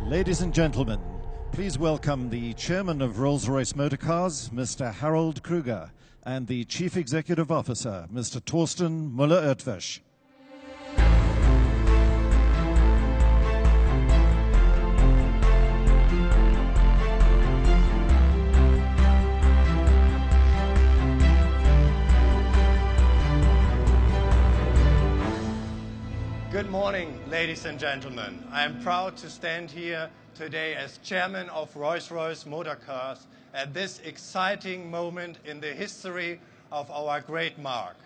Ladies and gentlemen, please welcome the Chairman of Rolls-Royce Motor Cars, Mr. Harald Krüger, and the Chief Executive Officer, Mr. Thorsten Müller-Oetwisch. Good morning, ladies and gentlemen. I am proud to stand here today as chairman of Rolls-Royce Motor Cars at this exciting moment in the history of our great marque.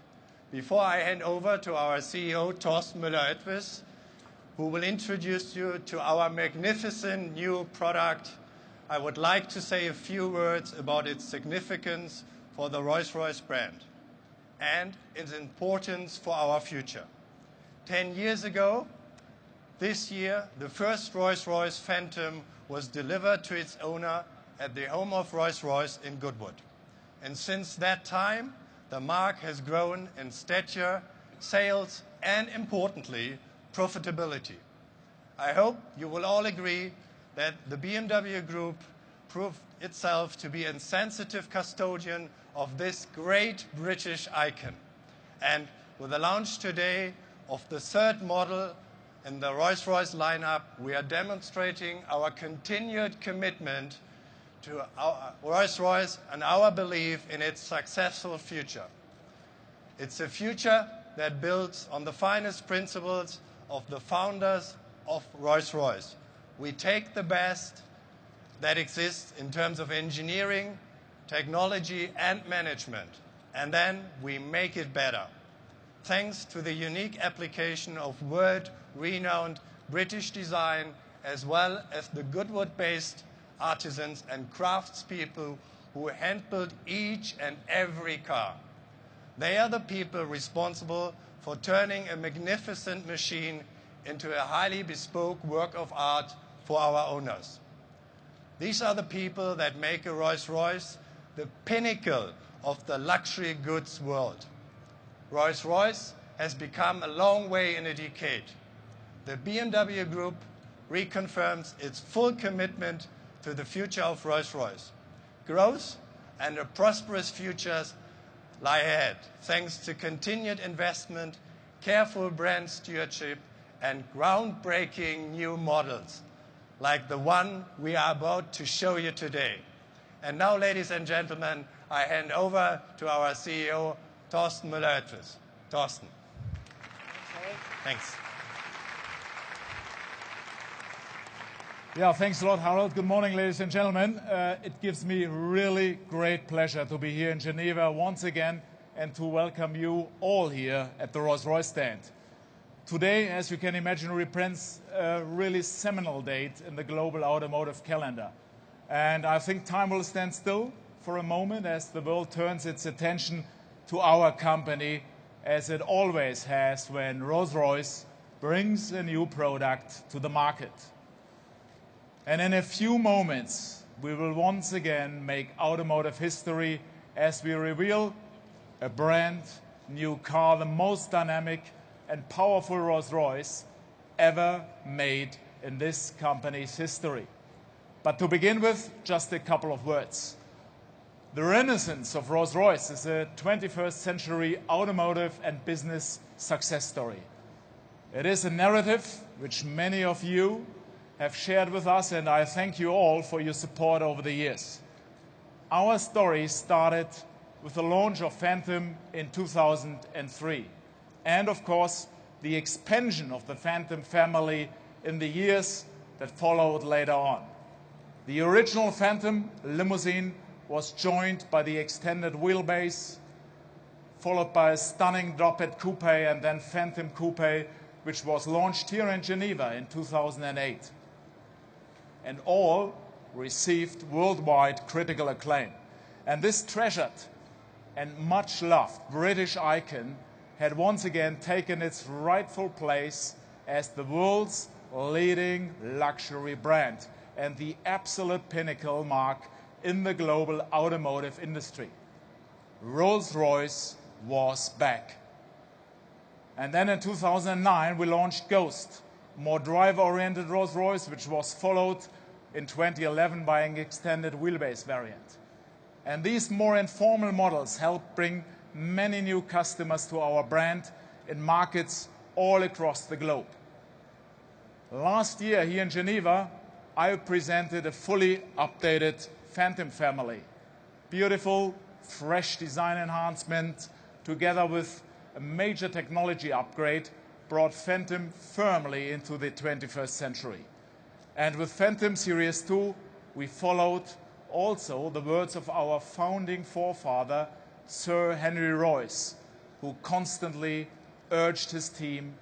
Before I hand over to our CEO, Thorsten Müller-Oetwisch, who will introduce you to our magnificent new product, I would like to say a few words about its significance for the Rolls-Royce brand and its importance for our future. 10 years ago, this year, the first Rolls-Royce Phantom was delivered to its owner at the home of Rolls-Royce in Goodwood. And since that time, the marque has grown in stature, sales, and importantly, profitability. I hope you will all agree that the BMW Group proved itself to be a sensitive custodian of this great British icon. And with the launch today of the third model in the Rolls-Royce lineup, we are demonstrating our continued commitment to our Rolls-Royce and our belief in its successful future. It's a future that builds on the finest principles of the founders of Rolls-Royce. We take the best that exists in terms of engineering, technology, and management, and then we make it better, thanks to the unique application of world-renowned British design, as well as the Goodwood-based artisans and craftspeople who hand-built each and every car. They are the people responsible for turning a magnificent machine into a highly bespoke work of art for our owners. These are the people that make a Rolls-Royce the pinnacle of the luxury goods world. Rolls-Royce has become a long way in a decade. The BMW Group reconfirms its full commitment to the future of Rolls-Royce. Growth and a prosperous future lie ahead, thanks to continued investment, careful brand stewardship, and groundbreaking new models, like the one we are about to show you today. And now, ladies and gentlemen, I hand over to our CEO, Thorsten Müller-Oetwisch. Thorsten. Thanks. Yeah, thanks a lot, Harold. Good morning, ladies and gentlemen. It gives me really great pleasure to be here in Geneva once again and to welcome you all here at the Rolls-Royce stand. Today, as you can imagine, represents a really seminal date in the global automotive calendar. And I think time will stand still for a moment as the world turns its attention to our company, as it always has when Rolls-Royce brings a new product to the market. And in a few moments, we will once again make automotive history as we reveal a brand new car, the most dynamic and powerful Rolls-Royce ever made in this company's history. But to begin with, just a couple of words. The renaissance of Rolls-Royce is a 21st century automotive and business success story. It is a narrative which many of you have shared with us, and I thank you all for your support over the years. Our story started with the launch of Phantom in 2003, and of course, the expansion of the Phantom family in the years that followed later on. The original Phantom limousine was joined by the extended wheelbase, followed by a stunning drop-head coupe, and then Phantom Coupe, which was launched here in Geneva in 2008. And all received worldwide critical acclaim. And this treasured and much loved British icon had once again taken its rightful place as the world's leading luxury brand and the absolute pinnacle mark in the global automotive industry. Rolls-Royce was back. And then in 2009, we launched Ghost, more driver-oriented Rolls-Royce, which was followed in 2011 by an extended wheelbase variant. And these more informal models help bring many new customers to our brand in markets all across the globe. Last year here in Geneva, I presented a fully updated Phantom family. Beautiful, fresh design enhancement, together with a major technology upgrade, brought Phantom firmly into the 21st century. And with Phantom Series 2, we followed also the words of our founding forefather, Sir Henry Royce, who constantly urged his team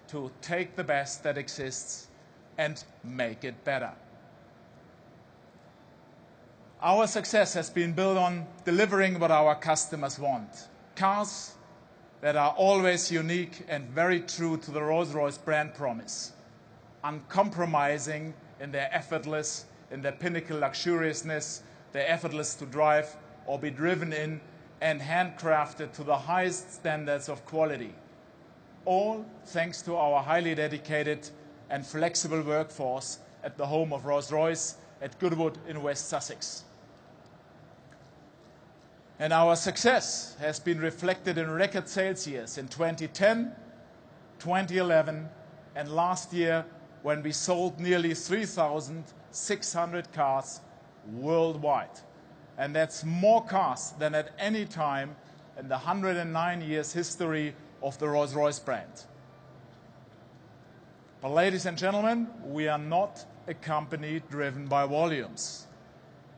to take the best that exists and make it better. Our success has been built on delivering what our customers want. Cars that are always unique and very true to the Rolls-Royce brand promise. Uncompromising in their effortless, in their pinnacle luxuriousness, they're effortless to drive or be driven in, and handcrafted to the highest standards of quality. All thanks to our highly dedicated and flexible workforce at the home of Rolls-Royce at Goodwood in West Sussex. And our success has been reflected in record sales years in 2010, 2011, and last year when we sold nearly 3,600 cars worldwide. And that's more cars than at any time in the 109 years history of the Rolls-Royce brand. But ladies and gentlemen, we are not a company driven by volumes.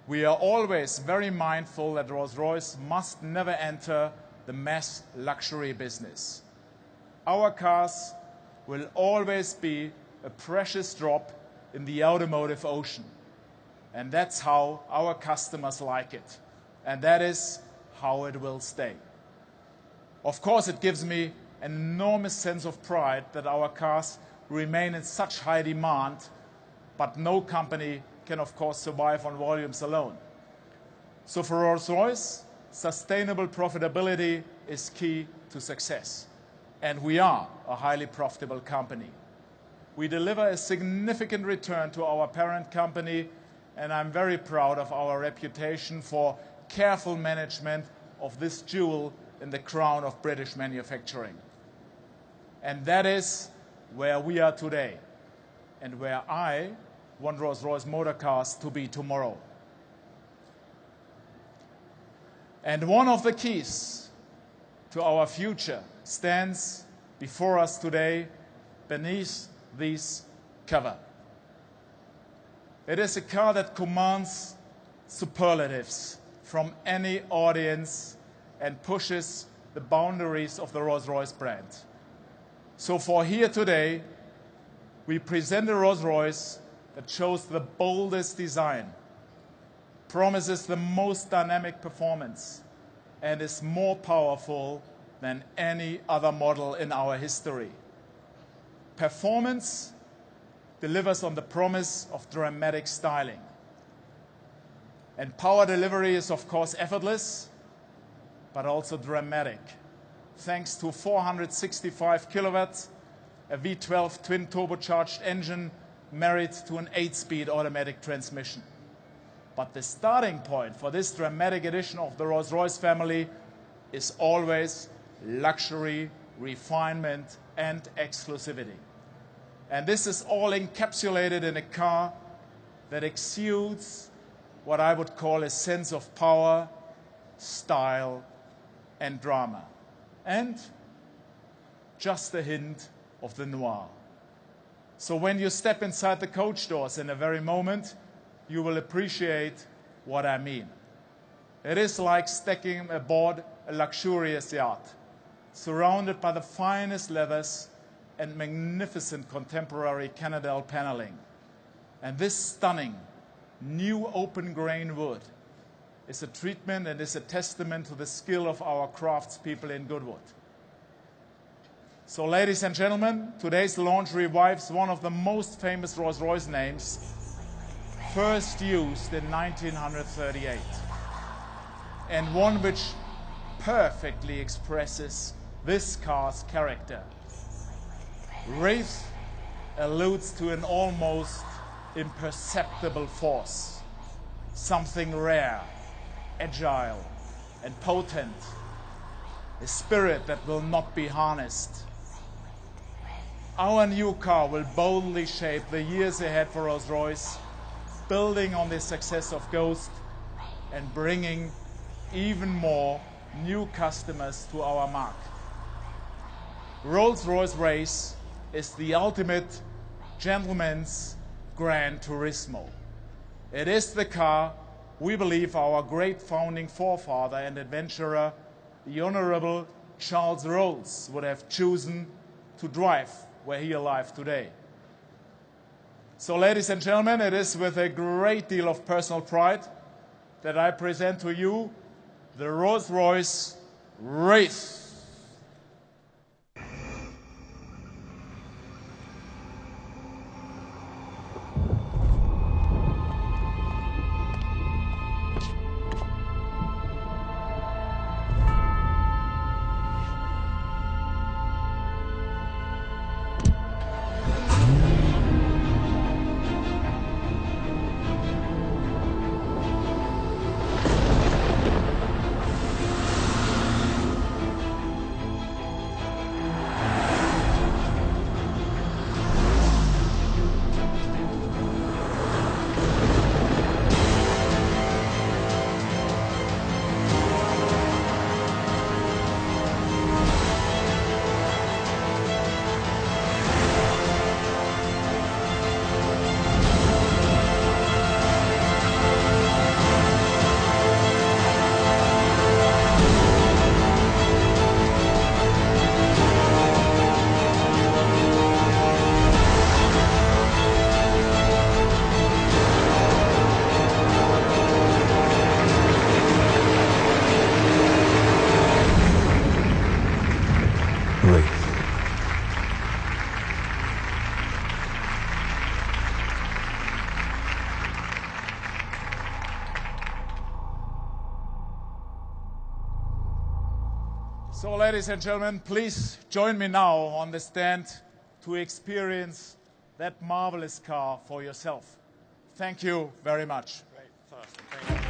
We are always very mindful that Rolls-Royce must never enter the mass luxury business. Our cars will always be a precious drop in the automotive ocean. And that's how our customers like it. And that is how it will stay. Of course, it gives me an enormous sense of pride that our cars remain in such high demand, but no company can, of course, survive on volumes alone. So for Rolls-Royce, sustainable profitability is key to success. And we are a highly profitable company. We deliver a significant return to our parent company, and I'm very proud of our reputation for careful management of this jewel in the crown of British manufacturing. And that is where we are today, and where I want Rolls-Royce Motor Cars to be tomorrow. And one of the keys to our future stands before us today beneath this cover. It is a car that commands superlatives from any audience and pushes the boundaries of the Rolls-Royce brand. So for here today, we present a Rolls-Royce that shows the boldest design, promises the most dynamic performance, and is more powerful than any other model in our history. Performance delivers on the promise of dramatic styling. And power delivery is, of course, effortless, but also dramatic. Thanks to 465 kilowatts, a V12 twin turbocharged engine married to an 8-speed automatic transmission. But the starting point for this dramatic edition of the Rolls-Royce family is always luxury, refinement, and exclusivity. And this is all encapsulated in a car that exudes what I would call a sense of power, style, and drama. And just a hint of the noir. So when you step inside the coach doors in a very moment, you will appreciate what I mean. It is like stepping aboard a luxurious yacht, surrounded by the finest leathers and magnificent contemporary Canadell paneling. And this stunning new open grain wood is a treatment and is a testament to the skill of our craftspeople in Goodwood. So ladies and gentlemen, today's launch revives one of the most famous Rolls-Royce names, first used in 1938, and one which perfectly expresses this car's character. Wraith alludes to an almost imperceptible force, something rare, agile, and potent, a spirit that will not be harnessed. Our new car will boldly shape the years ahead for Rolls-Royce, building on the success of Ghost and bringing even more new customers to our mark. Rolls-Royce Wraith is the ultimate gentleman's Gran Turismo. It is the car we believe our great founding forefather and adventurer, the Honorable Charles Rolls, would have chosen to drive were he alive today. So, ladies and gentlemen, it is with a great deal of personal pride that I present to you the Rolls-Royce Wraith. Wraith. So, ladies and gentlemen, please join me now on the stand to experience that marvelous car for yourself. Thank you very much. Great, Thorsten. Thank you.